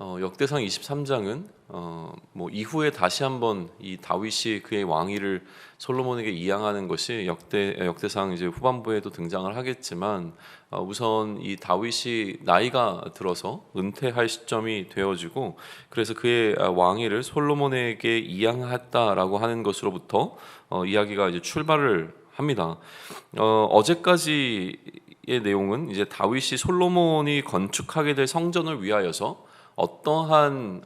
역대상 23장은 뭐 이후에 다시 한번 이 다윗이 그의 왕위를 솔로몬에게 이양하는 것이 역대상 이제 후반부에도 등장을 하겠지만, 우선 이 다윗이 나이가 들어서 은퇴할 시점이 되어지고, 그래서 그의 왕위를 솔로몬에게 이양했다라고 하는 것으로부터 이야기가 이제 출발을 합니다. 어제까지의 내용은 이제 다윗이 솔로몬이 건축하게 될 성전을 위하여서 어떠한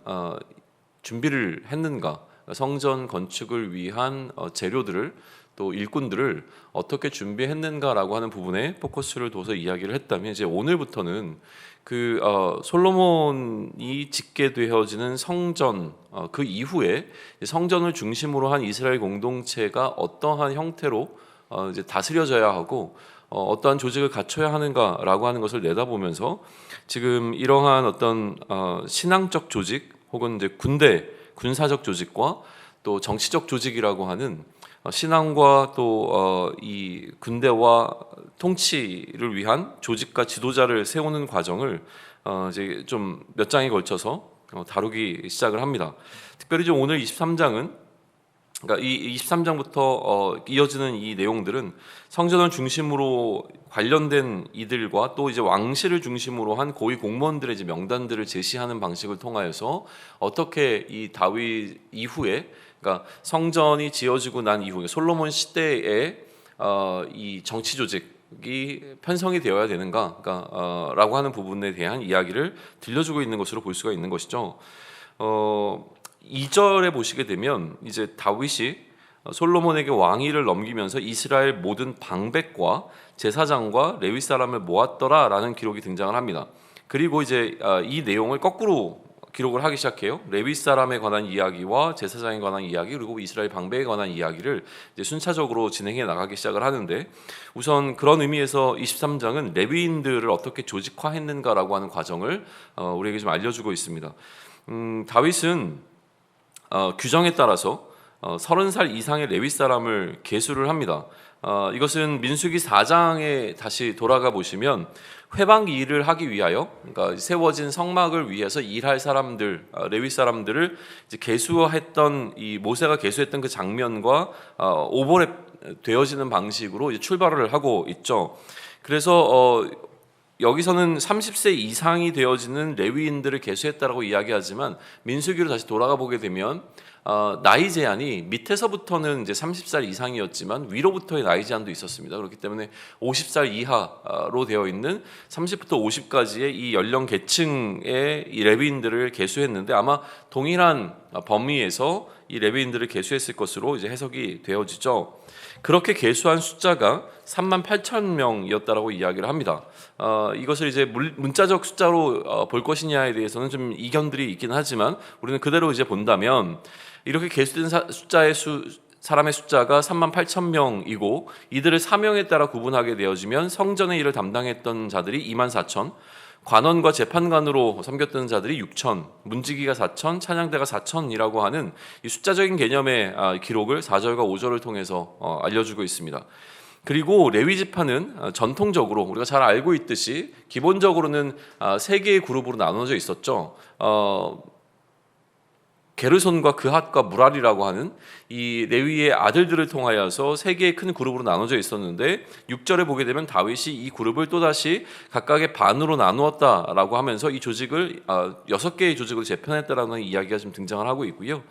준비를 했는가, 성전 건축을 위한 재료들을, 또 일꾼들을 어떻게 준비했는가라고 하는 부분에 포커스를 둬서 이야기를 했다면, 이제 오늘부터는 그 솔로몬이 짓게 되어지는 성전, 그 이후에 성전을 중심으로 한 이스라엘 공동체가 어떠한 형태로 이제 다스려져야 하고 어떠한 조직을 갖춰야 하는가라고 하는 것을 내다보면서, 지금 이러한 어떤 신앙적 조직 혹은 이제 군사적 조직과 또 정치적 조직이라고 하는 신앙과 또 이 군대와 통치를 위한 조직과 지도자를 세우는 과정을 이제 좀 몇 장에 걸쳐서 다루기 시작을 합니다. 특별히 좀 오늘 23장은, 그러니까 이 23장부터 이어지는 이 내용들은 성전을 중심으로 관련된 이들과 또 이제 왕실을 중심으로 한 고위 공무원들의 이제 명단들을 제시하는 방식을 통하여서 어떻게 이 다윗 이후에, 그러니까 성전이 지어지고 난 이후에 솔로몬 시대에 이 정치 조직이 편성이 되어야 되는가, 라고 하는 부분에 대한 이야기를 들려주고 있는 것으로 볼 수가 있는 것이죠. 2절에 보시게 되면 이제 다윗이 솔로몬에게 왕위를 넘기면서 이스라엘 모든 방백과 제사장과 레위 사람을 모았더라라는 기록이 등장을 합니다. 그리고 이제 이 내용을 거꾸로 기록을 하기 시작해요. 레위 사람에 관한 이야기와 제사장에 관한 이야기, 그리고 이스라엘 방백에 관한 이야기를 이제 순차적으로 진행해 나가기 시작을 하는데, 우선 그런 의미에서 23장은 레위인들을 어떻게 조직화했는가라고 하는 과정을 우리에게 좀 알려주고 있습니다. 다윗은 규정에 따라서 30살 이상의 레위 사람을 계수를 합니다. 이것은 민수기 4장에 다시 돌아가 보시면 회방 일을 하기 위하여, 그러니까 세워진 성막을 위해서 일할 사람들, 레위 사람들을 이제 계수했던, 이 모세가 계수했던 그 장면과 오버랩 되어지는 방식으로 이제 출발을 하고 있죠. 그래서 여기서는 30세 이상이 되어지는 레위인들을 계수했다라고 이야기하지만, 민수기로 다시 돌아가 보게 되면 나이 제한이 밑에서부터는 이제 30살 이상이었지만 위로부터의 나이 제한도 있었습니다. 그렇기 때문에 50살 이하로 되어 있는 30부터 50까지의 이 연령 계층의 이 레위인들을 계수했는데, 아마 동일한 범위에서 이 레위인들을 계수했을 것으로 이제 해석이 되어지죠. 그렇게 계수한 숫자가 38,000명이었다라고 이야기를 합니다. 이것을 이제 문자적 숫자로 볼 것이냐에 대해서는 좀 이견들이 있긴 하지만, 우리는 그대로 이제 본다면 이렇게 계수된 사람의 숫자가 38,000명이고, 이들을 사명에 따라 구분하게 되어지면 성전의 일을 담당했던 자들이 24,000, 관원과 재판관으로 섬겼던 자들이 6,000, 문지기가 4,000, 찬양대가 4,000이라고 하는 이 숫자적인 개념의 기록을 4절과 5절을 통해서 알려주고 있습니다. 그리고 레위 지파는 전통적으로 우리가 잘 알고 있듯이 기본적으로는 세 개의 그룹으로 나눠져 있었죠. 게르손과 그핫과 무랄이라고 하는 이 레위의 아들들을 통하여서 세 개의 큰 그룹으로 나눠져 있었는데, 6절에 보게 되면 다윗이 이 그룹을 또다시 각각의 반으로 나누었다라고 하면서 이 조직을 6개의 조직으로 재편했다라는 이야기가 좀 등장을 하고 있고요.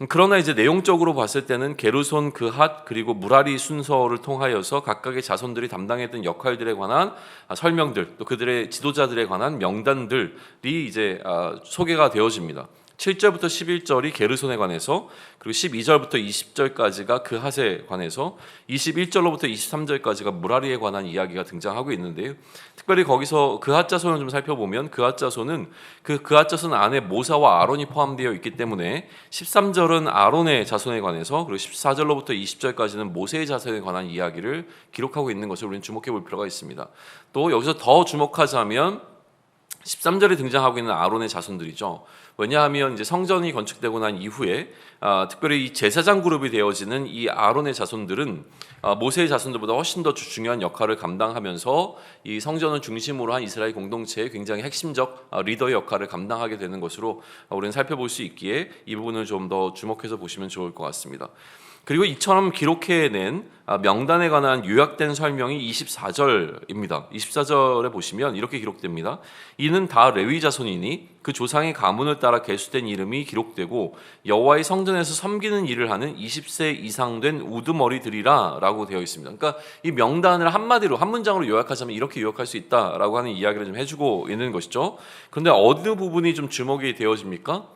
그러나 이제 내용적으로 봤을 때는 게르손, 그핫, 그리고 무라리 순서를 통하여서 각각의 자손들이 담당했던 역할들에 관한 설명들, 또 그들의 지도자들에 관한 명단들이 이제 소개가 되어집니다. 7절부터 11절이 게르손에 관해서, 그리고 12절부터 20절까지가 그핫에 관해서, 21절로부터 23절까지가 무라리에 관한 이야기가 등장하고 있는데요. 특별히 거기서 그핫 자손을 좀 살펴보면, 그핫 자손은 그핫 자손 안에 모사와 아론이 포함되어 있기 때문에 13절은 아론의 자손에 관해서, 그리고 14절로부터 20절까지는 모세의 자손에 관한 이야기를 기록하고 있는 것을 우리는 주목해 볼 필요가 있습니다. 또 여기서 더 주목하자면 13절에 등장하고 있는 아론의 자손들이죠. 왜냐하면 이제 성전이 건축되고 난 이후에 특별히 이 제사장 그룹이 되어지는 이 아론의 자손들은 모세의 자손들보다 훨씬 더 중요한 역할을 감당하면서 이 성전을 중심으로 한 이스라엘 공동체의 굉장히 핵심적 리더의 역할을 감당하게 되는 것으로 우리는 살펴볼 수 있기에 이 부분을 좀 더 주목해서 보시면 좋을 것 같습니다. 그리고 이처럼 기록해낸 명단에 관한 요약된 설명이 24절입니다. 24절에 보시면 이렇게 기록됩니다. 이는 다 레위 자손이니 그 조상의 가문을 따라 계수된 이름이 기록되고 여호와의 성전에서 섬기는 일을 하는 20세 이상 된 우두머리들이라 라고 되어 있습니다. 그러니까 이 명단을 한마디로 한 문장으로 요약하자면 이렇게 요약할 수 있다라고 하는 이야기를 좀 해주고 있는 것이죠. 그런데 어느 부분이 좀 주목이 되어집니까?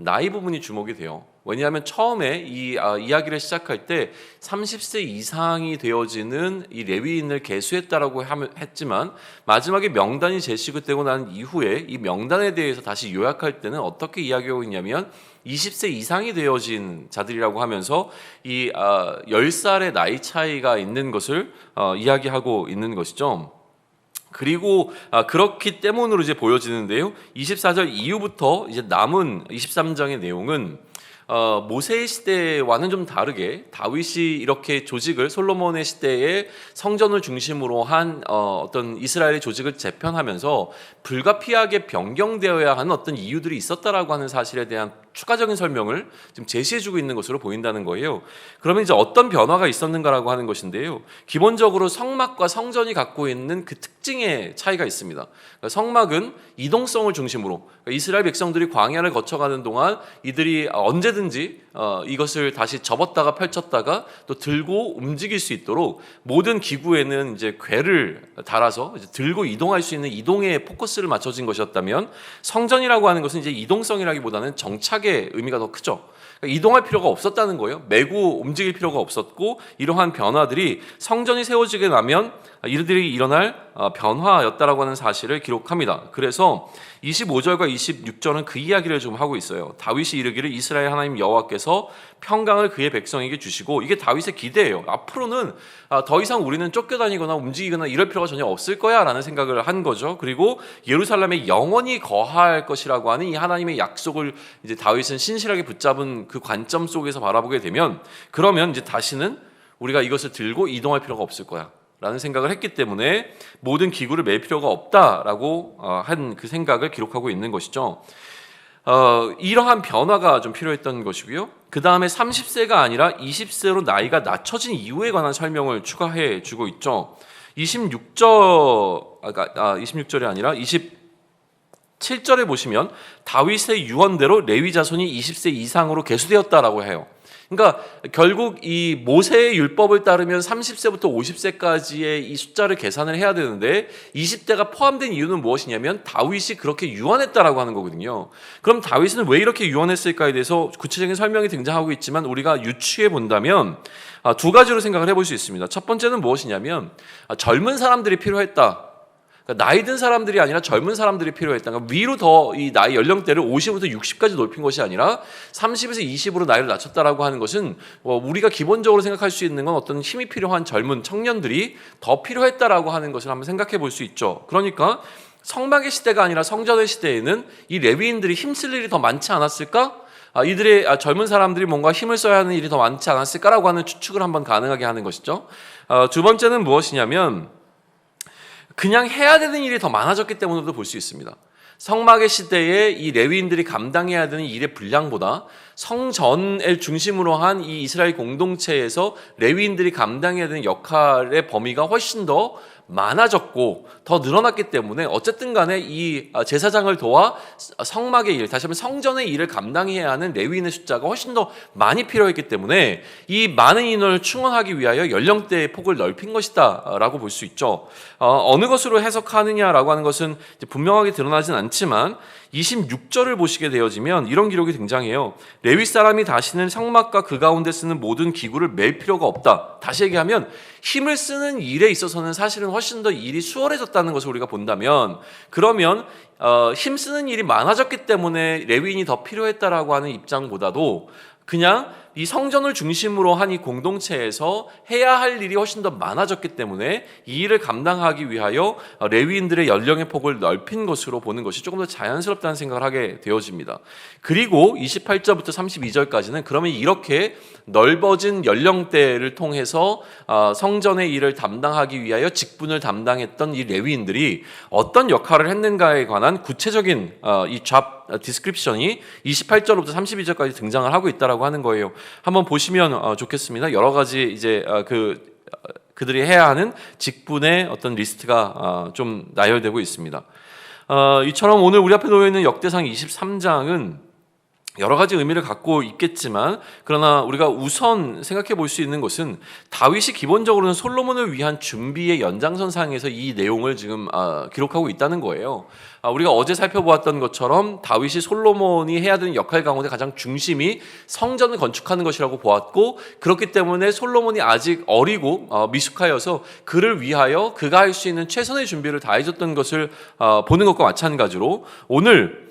나이 부분이 주목이 돼요. 왜냐하면 처음에 이 이야기를 시작할 때 30세 이상이 되어지는 이 레위인을 계수했다라고 했지만 마지막에 명단이 제시되고 난 이후에 이 명단에 대해서 다시 요약할 때는 어떻게 이야기하고 있냐면 20세 이상이 되어진 자들이라고 하면서 이 10살의 나이 차이가 있는 것을 이야기하고 있는 것이죠. 그리고 그렇기 때문으로 이제 보여지는데요. 24절 이후부터 이제 남은 23장의 내용은 모세의 시대와는 좀 다르게 다윗이 이렇게 조직을 솔로몬의 시대에 성전을 중심으로 한 어떤 이스라엘의 조직을 재편하면서 불가피하게 변경되어야 하는 어떤 이유들이 있었다라고 하는 사실에 대한 추가적인 설명을 지금 제시해주고 있는 것으로 보인다는 거예요. 그러면 이제 어떤 변화가 있었는가라고 하는 것인데요. 기본적으로 성막과 성전이 갖고 있는 그 특징의 차이가 있습니다. 그러니까 성막은 이동성을 중심으로 그러니까 이스라엘 백성들이 광야를 거쳐가는 동안 이들이 언제든지 이것을 다시 접었다가 펼쳤다가 또 들고 움직일 수 있도록 모든 기구에는 이제 궤를 달아서 이제 들고 이동할 수 있는 이동에 포커스를 맞춰진 것이었다면 성전이라고 하는 것은 이제 이동성이라기보다는 정착의 의미가 더 크죠. 그러니까 이동할 필요가 없었다는 거예요. 메고 움직일 필요가 없었고 이러한 변화들이 성전이 세워지게 나면 이들이 일어날 변화였다라고 하는 사실을 기록합니다. 그래서 25절과 26절은 그 이야기를 좀 하고 있어요. 다윗이 이르기를 이스라엘 하나님 여호와께서 평강을 그의 백성에게 주시고 이게 다윗의 기대예요. 앞으로는 더 이상 우리는 쫓겨다니거나 움직이거나 이럴 필요가 전혀 없을 거야 라는 생각을 한 거죠. 그리고 예루살렘에 영원히 거할 것이라고 하는 이 하나님의 약속을 이제 다윗은 신실하게 붙잡은 그 관점 속에서 바라보게 되면 그러면 이제 다시는 우리가 이것을 들고 이동할 필요가 없을 거야 라는 생각을 했기 때문에 모든 기구를 맬 필요가 없다라고 한 그 생각을 기록하고 있는 것이죠. 이러한 변화가 좀 필요했던 것이고요. 그 다음에 30세가 아니라 20세로 나이가 낮춰진 이유에 관한 설명을 추가해 주고 있죠. 26절이 아니라 27절에 보시면 다윗의 유언대로 레위 자손이 20세 이상으로 계수되었다라고 해요. 그러니까 결국 이 모세의 율법을 따르면 30세부터 50세까지의 이 숫자를 계산을 해야 되는데 20대가 포함된 이유는 무엇이냐면 다윗이 그렇게 유언했다라고 하는 거거든요. 그럼 다윗은 왜 이렇게 유언했을까에 대해서 구체적인 설명이 등장하고 있지만 우리가 유추해 본다면 두 가지로 생각을 해볼 수 있습니다. 첫 번째는 무엇이냐면 젊은 사람들이 필요했다. 나이 든 사람들이 아니라 젊은 사람들이 필요했다. 그러니까 위로 더 이 나이 연령대를 50부터 60까지 높인 것이 아니라 30에서 20으로 나이를 낮췄다라고 하는 것은 우리가 기본적으로 생각할 수 있는 건 어떤 힘이 필요한 젊은 청년들이 더 필요했다라고 하는 것을 한번 생각해 볼 수 있죠. 그러니까 성막의 시대가 아니라 성전의 시대에는 이 레위인들이 힘쓸 일이 더 많지 않았을까? 이들의 젊은 사람들이 뭔가 힘을 써야 하는 일이 더 많지 않았을까라고 하는 추측을 한번 가능하게 하는 것이죠. 두 번째는 무엇이냐면 그냥 해야 되는 일이 더 많아졌기 때문으로도 볼 수 있습니다. 성막의 시대에 이 레위인들이 감당해야 되는 일의 분량보다 성전을 중심으로 한 이 이스라엘 공동체에서 레위인들이 감당해야 되는 역할의 범위가 훨씬 더 많아졌고 더 늘어났기 때문에 어쨌든 간에 이 제사장을 도와 성막의 일, 다시 한번 성전의 일을 감당해야 하는 레위인의 숫자가 훨씬 더 많이 필요했기 때문에 이 많은 인원을 충원하기 위하여 연령대의 폭을 넓힌 것이다 라고 볼 수 있죠. 어느 것으로 해석하느냐라고 하는 것은 분명하게 드러나진 않지만 26절을 보시게 되어지면 이런 기록이 등장해요. 레위 사람이 다시는 성막과 그 가운데 쓰는 모든 기구를 맬 필요가 없다. 다시 얘기하면 힘을 쓰는 일에 있어서는 사실은 훨씬 더 일이 수월해졌다는 것을 우리가 본다면 그러면 힘 쓰는 일이 많아졌기 때문에 레위인이 더 필요했다라고 하는 입장보다도 그냥 이 성전을 중심으로 한 이 공동체에서 해야 할 일이 훨씬 더 많아졌기 때문에 이 일을 감당하기 위하여 레위인들의 연령의 폭을 넓힌 것으로 보는 것이 조금 더 자연스럽다는 생각을 하게 되어집니다. 그리고 28절부터 32절까지는 그러면 이렇게 넓어진 연령대를 통해서 성전의 일을 담당하기 위하여 직분을 담당했던 이 레위인들이 어떤 역할을 했는가에 관한 구체적인 이 잡 디스크립션이 28절부터 32절까지 등장을 하고 있다라고 하는 거예요. 한번 보시면 좋겠습니다. 여러 가지 이제 그들이 해야 하는 직분의 어떤 리스트가 좀 나열되고 있습니다. 이처럼 오늘 우리 앞에 놓여 있는 역대상 23장은 여러 가지 의미를 갖고 있겠지만, 그러나 우리가 우선 생각해 볼 수 있는 것은 다윗이 기본적으로는 솔로몬을 위한 준비의 연장선상에서 이 내용을 지금 기록하고 있다는 거예요. 우리가 어제 살펴보았던 것처럼 다윗이 솔로몬이 해야 되는 역할 가운데 가장 중심이 성전을 건축하는 것이라고 보았고, 그렇기 때문에 솔로몬이 아직 어리고 미숙하여서 그를 위하여 그가 할 수 있는 최선의 준비를 다해줬던 것을 보는 것과 마찬가지로 오늘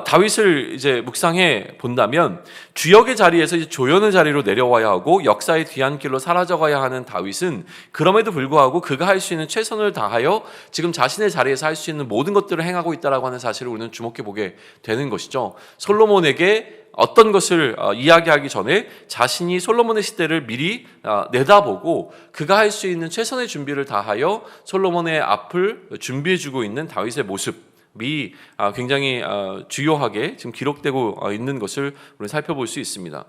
다윗을 이제 묵상해 본다면 주역의 자리에서 이제 조연의 자리로 내려와야 하고 역사의 뒤안길로 사라져가야 하는 다윗은 그럼에도 불구하고 그가 할 수 있는 최선을 다하여 지금 자신의 자리에서 할 수 있는 모든 것들을 행하고 있다라고 하는 사실을 우리는 주목해 보게 되는 것이죠. 솔로몬에게 어떤 것을 이야기하기 전에 자신이 솔로몬의 시대를 미리 내다보고 그가 할 수 있는 최선의 준비를 다하여 솔로몬의 앞을 준비해주고 있는 다윗의 모습이 굉장히 주요하게 지금 기록되고 있는 것을 우리 살펴볼 수 있습니다.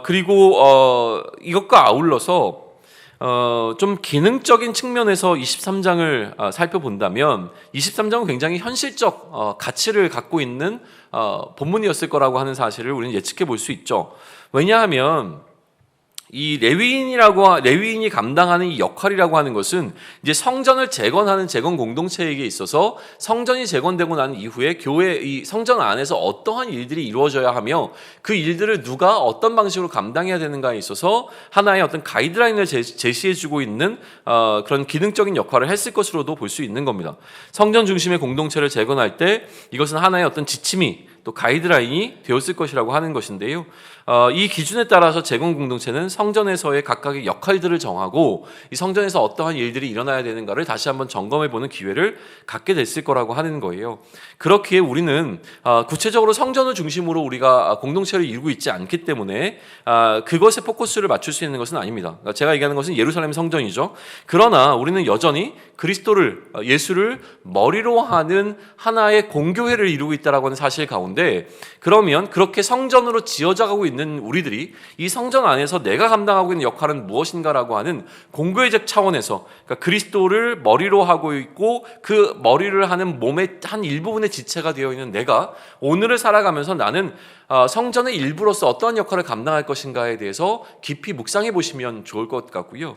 그리고 이것과 아울러서 좀 기능적인 측면에서 23장을 살펴본다면 23장은 굉장히 현실적 가치를 갖고 있는 본문이었을 거라고 하는 사실을 우리는 예측해 볼 수 있죠. 왜냐하면 이 레위인이 감당하는 이 역할이라고 하는 것은 이제 성전을 재건하는 재건 공동체에게 있어서 성전이 재건되고 난 이후에 교회 이 성전 안에서 어떠한 일들이 이루어져야 하며 그 일들을 누가 어떤 방식으로 감당해야 되는가에 있어서 하나의 어떤 가이드라인을 제시해주고 있는 그런 기능적인 역할을 했을 것으로도 볼 수 있는 겁니다. 성전 중심의 공동체를 재건할 때 이것은 하나의 어떤 지침이 또 가이드라인이 되었을 것이라고 하는 것인데요. 이 기준에 따라서 재건 공동체는 성전에서의 각각의 역할들을 정하고 이 성전에서 어떠한 일들이 일어나야 되는가를 다시 한번 점검해보는 기회를 갖게 됐을 거라고 하는 거예요. 그렇기에 우리는 구체적으로 성전을 중심으로 우리가 공동체를 이루고 있지 않기 때문에 그것에 포커스를 맞출 수 있는 것은 아닙니다. 제가 얘기하는 것은 예루살렘 성전이죠. 그러나 우리는 여전히 그리스도를 예수를 머리로 하는 하나의 공교회를 이루고 있다라고 하는 사실 가운데, 그러면 그렇게 성전으로 지어져가고 있는 우리들이 이 성전 안에서 내가 감당하고 있는 역할은 무엇인가라고 하는 공교회적 차원에서, 그러니까 그리스도를 머리로 하고 있고 그 머리를 하는 몸의 한 일부분의 지체가 되어 있는 내가 오늘을 살아가면서 나는 성전의 일부로서 어떠한 역할을 감당할 것인가에 대해서 깊이 묵상해 보시면 좋을 것 같고요.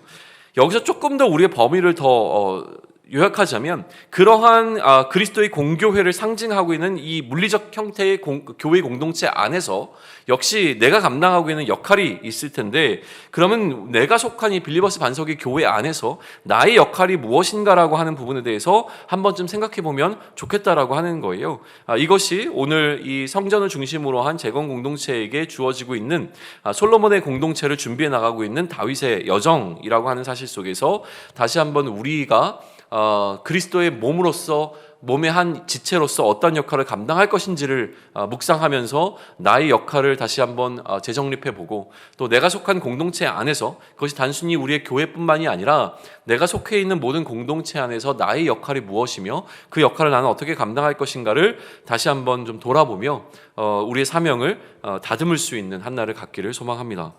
여기서 조금 더 우리의 범위를 더 요약하자면 그러한 그리스도의 공교회를 상징하고 있는 이 물리적 형태의 교회 공동체 안에서 역시 내가 감당하고 있는 역할이 있을 텐데, 그러면 내가 속한 이 빌리버스 반석의 교회 안에서 나의 역할이 무엇인가라고 하는 부분에 대해서 한 번쯤 생각해 보면 좋겠다라고 하는 거예요. 이것이 오늘 이 성전을 중심으로 한 재건 공동체에게 주어지고 있는 솔로몬의 공동체를 준비해 나가고 있는 다윗의 여정이라고 하는 사실 속에서 다시 한번 우리가 그리스도의 몸으로서 몸의 한 지체로서 어떤 역할을 감당할 것인지를 묵상하면서 나의 역할을 다시 한번 재정립해보고, 또 내가 속한 공동체 안에서 그것이 단순히 우리의 교회뿐만이 아니라 내가 속해 있는 모든 공동체 안에서 나의 역할이 무엇이며 그 역할을 나는 어떻게 감당할 것인가를 다시 한번 좀 돌아보며 우리의 사명을 다듬을 수 있는 한 날을 갖기를 소망합니다.